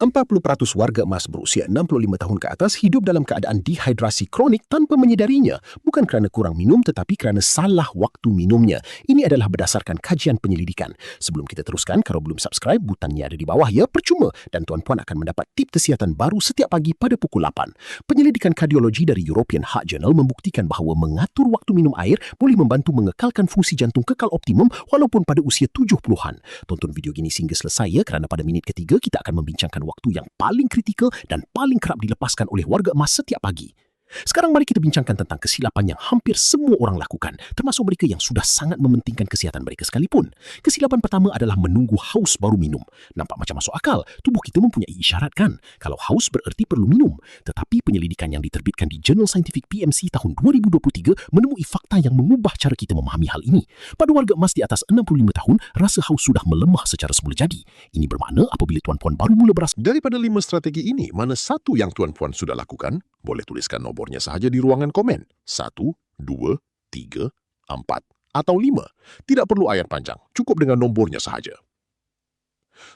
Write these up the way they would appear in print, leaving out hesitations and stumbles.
40% warga emas berusia 65 tahun ke atas hidup dalam keadaan dehidrasi kronik tanpa menyedarinya, bukan kerana kurang minum tetapi kerana salah waktu minumnya. Ini adalah berdasarkan kajian penyelidikan. Sebelum kita teruskan, kalau belum subscribe, butannya ada di bawah ya, percuma, dan tuan-puan akan mendapat tip kesihatan baru setiap pagi pada pukul 8. Penyelidikan kardiologi dari European Heart Journal membuktikan bahawa mengatur waktu minum air boleh membantu mengekalkan fungsi jantung kekal optimum walaupun pada usia 70-an. Tonton video gini sehingga selesai ya, kerana pada minit ketiga kita akan membincangkan waktu yang paling kritikal dan paling kerap dilepaskan oleh warga emas setiap pagi. Sekarang mari kita bincangkan tentang kesilapan yang hampir semua orang lakukan, termasuk mereka yang sudah sangat mementingkan kesihatan mereka sekalipun. Kesilapan pertama adalah menunggu haus baru minum. Nampak macam masuk akal, tubuh kita mempunyai isyarat kan? Kalau haus bererti perlu minum. Tetapi penyelidikan yang diterbitkan di Jurnal Scientific PMC tahun 2023 menemui fakta yang mengubah cara kita memahami hal ini. Pada warga emas di atas 65 tahun, rasa haus sudah melemah secara semula jadi. Ini bermakna apabila tuan-puan baru mula berasa. Daripada 5 strategi ini, mana satu yang tuan-puan sudah lakukan? Boleh tuliskan nombornya sahaja di ruangan komen. 1, 2, 3, 4, atau 5. Tidak perlu ayat panjang, cukup dengan nombornya sahaja.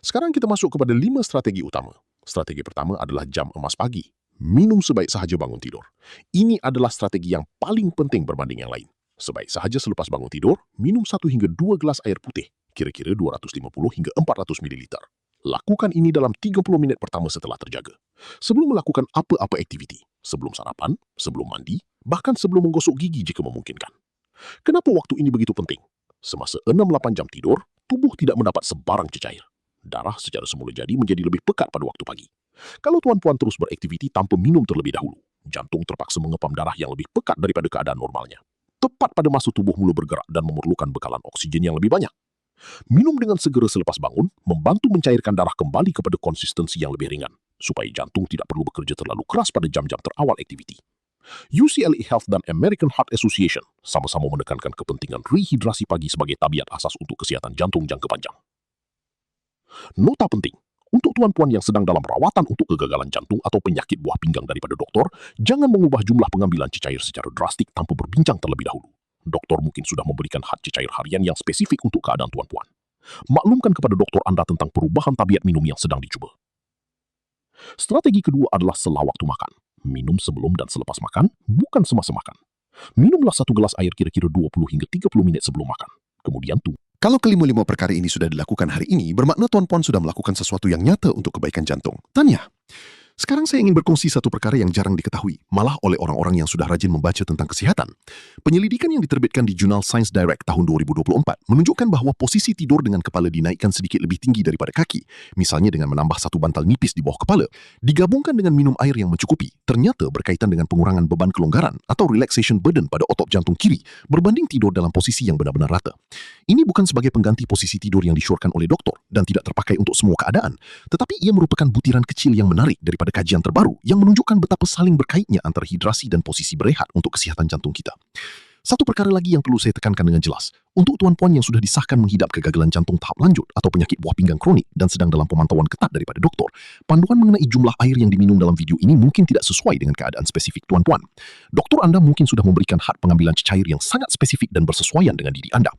Sekarang kita masuk kepada 5 strategi utama. Strategi pertama adalah jam emas pagi. Minum sebaik sahaja bangun tidur. Ini adalah strategi yang paling penting berbanding yang lain. Sebaik sahaja selepas bangun tidur, minum 1 hingga 2 gelas air putih, kira-kira 250 hingga 400 ml. Lakukan ini dalam 30 minit pertama setelah terjaga. Sebelum melakukan apa-apa aktiviti, sebelum sarapan, sebelum mandi, bahkan sebelum menggosok gigi jika memungkinkan. Kenapa waktu ini begitu penting? Semasa 6-8 jam tidur, tubuh tidak mendapat sebarang cecair. Darah secara semula jadi menjadi lebih pekat pada waktu pagi. Kalau tuan-puan terus beraktiviti tanpa minum terlebih dahulu, jantung terpaksa mengepam darah yang lebih pekat daripada keadaan normalnya. Tepat pada masa tubuh mula bergerak dan memerlukan bekalan oksigen yang lebih banyak. Minum dengan segera selepas bangun membantu mencairkan darah kembali kepada konsistensi yang lebih ringan, supaya jantung tidak perlu bekerja terlalu keras pada jam-jam terawal aktiviti. UCLA Health dan American Heart Association sama-sama menekankan kepentingan rehidrasi pagi sebagai tabiat asas untuk kesihatan jantung jangka panjang. Nota penting, untuk tuan-puan yang sedang dalam rawatan untuk kegagalan jantung atau penyakit buah pinggang daripada doktor, jangan mengubah jumlah pengambilan cecair secara drastik tanpa berbincang terlebih dahulu. Doktor mungkin sudah memberikan had cecair harian yang spesifik untuk keadaan tuan-puan. Maklumkan kepada doktor anda tentang perubahan tabiat minum yang sedang dicuba. Strategi kedua adalah sela waktu makan. Minum sebelum dan selepas makan, bukan semasa makan. Minumlah 1 gelas air kira-kira 20 hingga 30 menit sebelum makan. Kemudian tunggu. Kalau kelima-lima perkara ini sudah dilakukan hari ini, bermakna tuan-puan sudah melakukan sesuatu yang nyata untuk kebaikan jantung. Tanya. Sekarang saya ingin berkongsi satu perkara yang jarang diketahui, malah oleh orang-orang yang sudah rajin membaca tentang kesihatan. Penyelidikan yang diterbitkan di jurnal Science Direct tahun 2024 menunjukkan bahawa posisi tidur dengan kepala dinaikkan sedikit lebih tinggi daripada kaki, misalnya dengan menambah satu bantal nipis di bawah kepala, digabungkan dengan minum air yang mencukupi, ternyata berkaitan dengan pengurangan beban kelonggaran atau relaxation burden pada otot jantung kiri berbanding tidur dalam posisi yang benar-benar rata. Ini bukan sebagai pengganti posisi tidur yang disyorkan oleh doktor dan tidak terpakai untuk semua keadaan, tetapi ia merupakan butiran kecil yang menarik daripada kajian terbaru yang menunjukkan betapa saling berkaitnya antara hidrasi dan posisi berehat untuk kesihatan jantung kita. Satu perkara lagi yang perlu saya tekankan dengan jelas, untuk tuan-puan yang sudah disahkan menghidap kegagalan jantung tahap lanjut atau penyakit buah pinggang kronik dan sedang dalam pemantauan ketat daripada doktor, panduan mengenai jumlah air yang diminum dalam video ini mungkin tidak sesuai dengan keadaan spesifik tuan-puan. Doktor anda mungkin sudah memberikan had pengambilan cecair yang sangat spesifik dan bersesuaian dengan diri anda.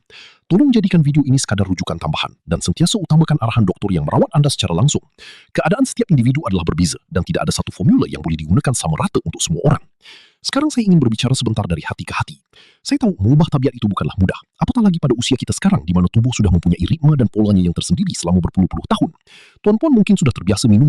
Tolong jadikan video ini sekadar rujukan tambahan dan sentiasa utamakan arahan doktor yang merawat anda secara langsung. Keadaan setiap individu adalah berbeza dan tidak ada satu formula yang boleh digunakan sama rata untuk semua orang. Sekarang saya ingin berbicara sebentar dari hati ke hati. Saya tahu mengubah tabiat itu bukanlah mudah, apatah lagi pada usia kita sekarang di mana tubuh sudah mempunyai ritme dan polanya yang tersendiri selama berpuluh-puluh tahun. Tuan-puan mungkin sudah terbiasa minum